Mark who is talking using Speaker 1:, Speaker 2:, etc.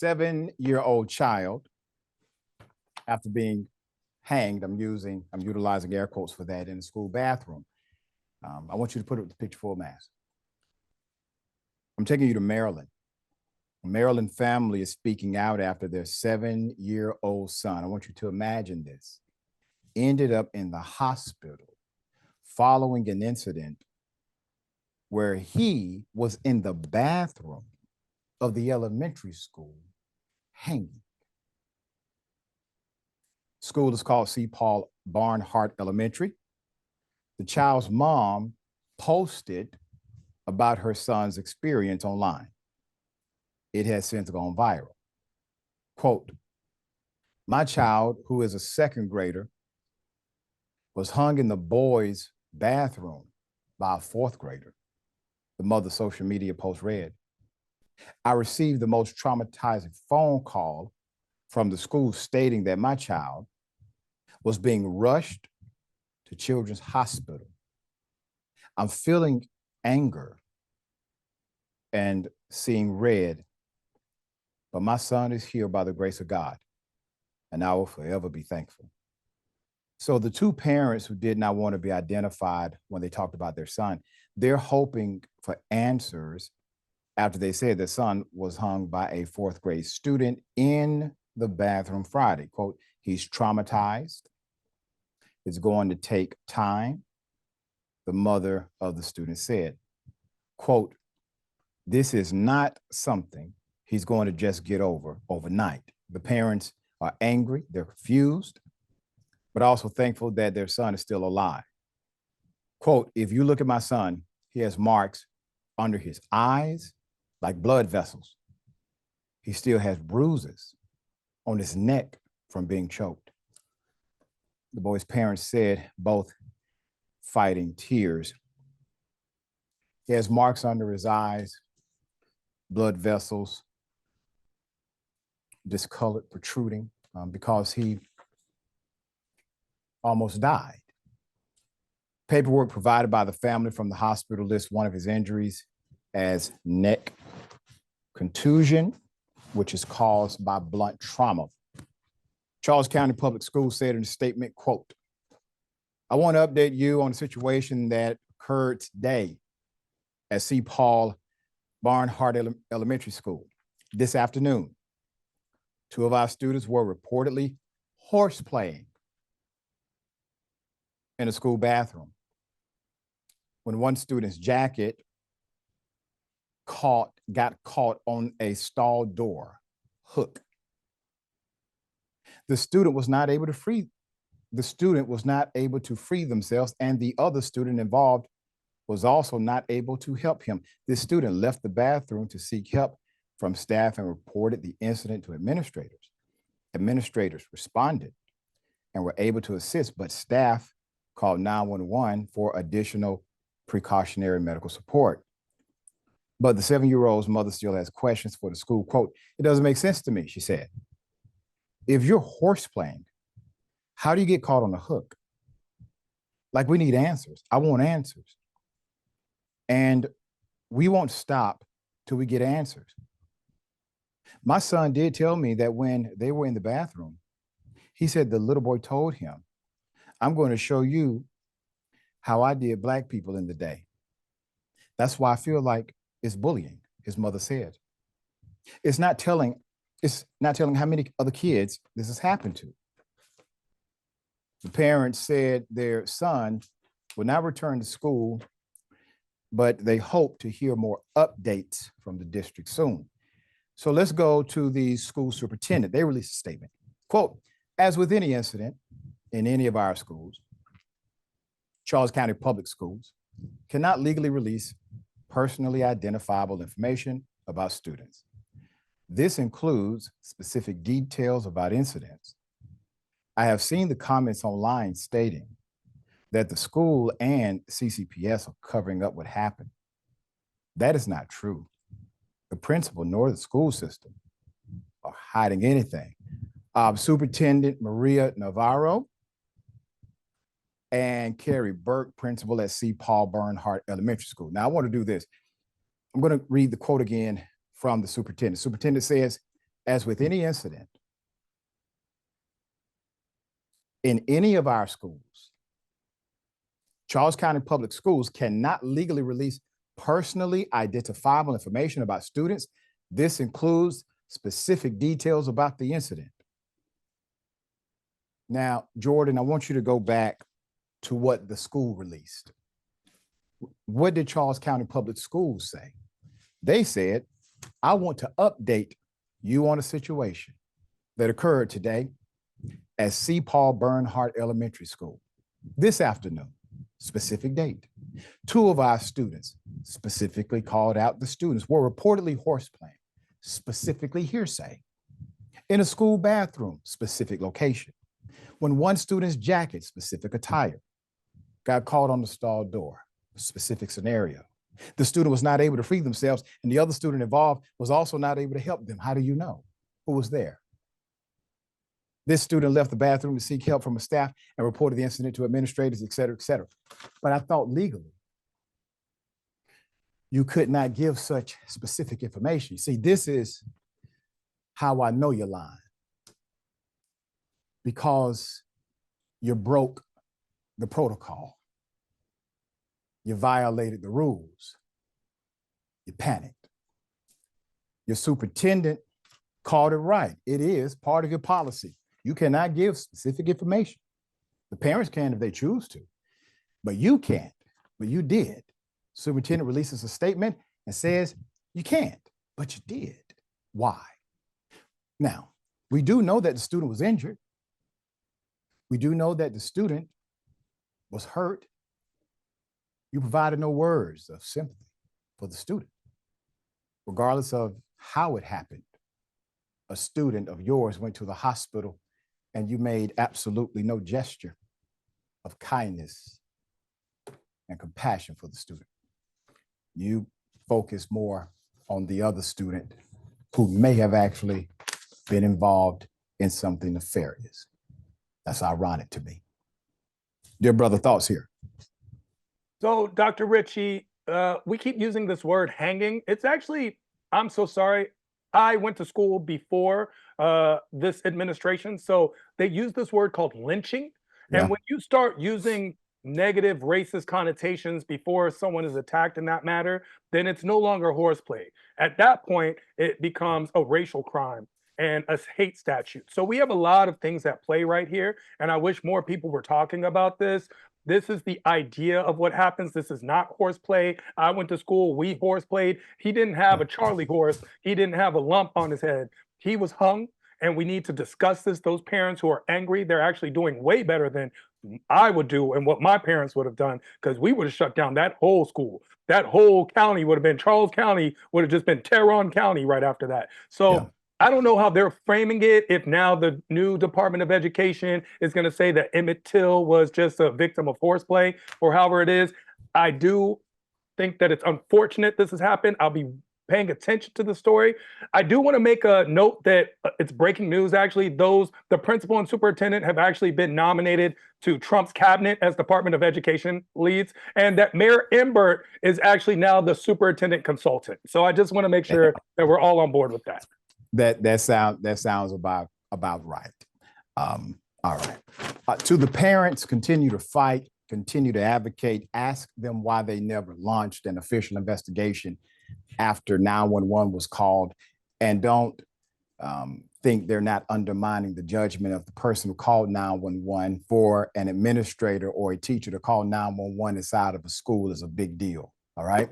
Speaker 1: 7-year-old child, after being hanged, I'm utilizing air quotes for that, in the school bathroom. I want you to put it with the picture full mask. I'm taking you to Maryland. A Maryland family is speaking out after their 7-year-old son, I want you to imagine this, ended up in the hospital following an incident where he was in the bathroom of the elementary school hanging. School is called C. Paul Barnhart Elementary. The child's mom posted about her son's experience online. It has since gone viral. Quote, "My child, who is a second grader, was hung in the boys' bathroom by a fourth grader," the mother's social media post read. "I received the most traumatizing phone call from the school stating that my child was being rushed to Children's Hospital. I'm feeling anger and seeing red, but my son is here by the grace of God, and I will forever be thankful." So the two parents who did not want to be identified when they talked about their son, they're hoping for answers after they said their son was hung by a fourth grade student in the bathroom Friday. Quote, "He's traumatized. It's going to take time," the mother of the student said. Quote, "This is not something he's going to just get over overnight." The parents are angry, they're confused, but also thankful that their son is still alive. Quote, "If you look at my son, he has marks under his eyes like blood vessels. He still has bruises on his neck from being choked." The boy's parents said, both fighting tears. He has marks under his eyes, blood vessels, discolored, protruding, because he almost died. Paperwork provided by the family from the hospital lists one of his injuries as neck contusion, which is caused by blunt trauma. Charles County Public Schools said in a statement, quote, "I want to update you on a situation that occurred today at C. Paul Barnhart Elementary School. This afternoon, 2 of our students were reportedly horseplaying in a school bathroom when one student's jacket got caught on a stall door hook. The student was not able to free themselves, and the other student involved was also not able to help him. This student left the bathroom to seek help from staff and reported the incident to administrators. Administrators responded and were able to assist, but staff called 911 for additional precautionary medical support. But the 7-year-old's mother still has questions for the school. Quote, "It doesn't make sense to me," she said. "If you're horseplaying, how do you get caught on a hook? Like, we need answers. I want answers. And we won't stop till we get answers. My son did tell me that when they were in the bathroom, he said the little boy told him, 'I'm going to show you how I did black people in the day. That's why I feel like it's bullying,' his mother said. It's not telling how many other kids this has happened to." The parents said their son will not return to school, but they hope to hear more updates from the district soon. So let's go to the school superintendent. They released a statement. Quote, "As with any incident in any of our schools, Charles County Public Schools cannot legally release personally identifiable information about students. This includes specific details about incidents. I have seen the comments online stating that the school and CCPS are covering up what happened. That is not true. The principal nor the school system are hiding anything." Superintendent Maria Navarro and Carrie Burke, principal at C. Paul Barnhart Elementary School. Now, I want to do this. I'm going to read the quote again from the superintendent. Superintendent says, As with any incident, in any of our schools, Charles County Public Schools cannot legally release personally identifiable information about students. This includes specific details about the incident. Now, Jordan, I want you to go back to what the school released. What did Charles County Public Schools say? They said, I want to update you on a situation that occurred today at C. Paul Barnhart Elementary School this afternoon, specific date. 2 of our students, specifically called out the students, were reportedly horseplaying, specifically hearsay, in a school bathroom, specific location. When one student's jacket, specific attire, got caught on the stall door, specific scenario. The student was not able to free themselves, and the other student involved was also not able to help them. How do you know? Who was there? This student left the bathroom to seek help from a staff and reported the incident to administrators, et cetera, et cetera. But I thought legally, you could not give such specific information. See, this is how I know you're lying. Because you broke the protocol. You violated the rules. You panicked. Your superintendent called it right. It is part of your policy. You cannot give specific information. The parents can if they choose to, but you can't, but you did. Superintendent releases a statement and says, you can't, but you did. Why? Now, we do know that the student was injured. We do know that the student was hurt. You provided no words of sympathy for the student. Regardless of how it happened, a student of yours went to the hospital and you made absolutely no gesture of kindness and compassion for the student. You focused more on the other student who may have actually been involved in something nefarious. That's ironic to me. Dear brother, thoughts here?
Speaker 2: So, Dr. Richey, we keep using this word hanging. It's actually, I'm so sorry. I went to school before this administration. So they use this word called lynching.
Speaker 1: Yeah.
Speaker 2: And when you start using negative racist connotations before someone is attacked in that matter, then it's no longer horseplay. At that point, it becomes a racial crime and a hate statute. So we have a lot of things at play right here. And I wish more people were talking about this. This is the idea of what happens. This is not horseplay. I went to school, we horseplayed. He didn't have a Charlie horse. He didn't have a lump on his head. He was hung, and we need to discuss this. Those parents who are angry, they're actually doing way better than I would do and what my parents would have done, because we would have shut down that whole school. That whole county would have been, Charles County would have just been Tehran County right after that. So yeah. I don't know how they're framing it, if now the new Department of Education is going to say that Emmett Till was just a victim of horseplay or however it is. I do think that it's unfortunate this has happened. I'll be paying attention to the story. I do want to make a note that it's breaking news, actually. The principal and superintendent have actually been nominated to Trump's cabinet as Department of Education leads, and that Mayor Imbert is actually now the superintendent consultant. So I just want to make sure that we're all on board with that.
Speaker 1: That sounds about right. All right. To the parents, continue to fight, continue to advocate, ask them why they never launched an official investigation after 911 was called, and don't think they're not undermining the judgment of the person who called 911. For an administrator or a teacher to call 911 inside of a school is a big deal. All right.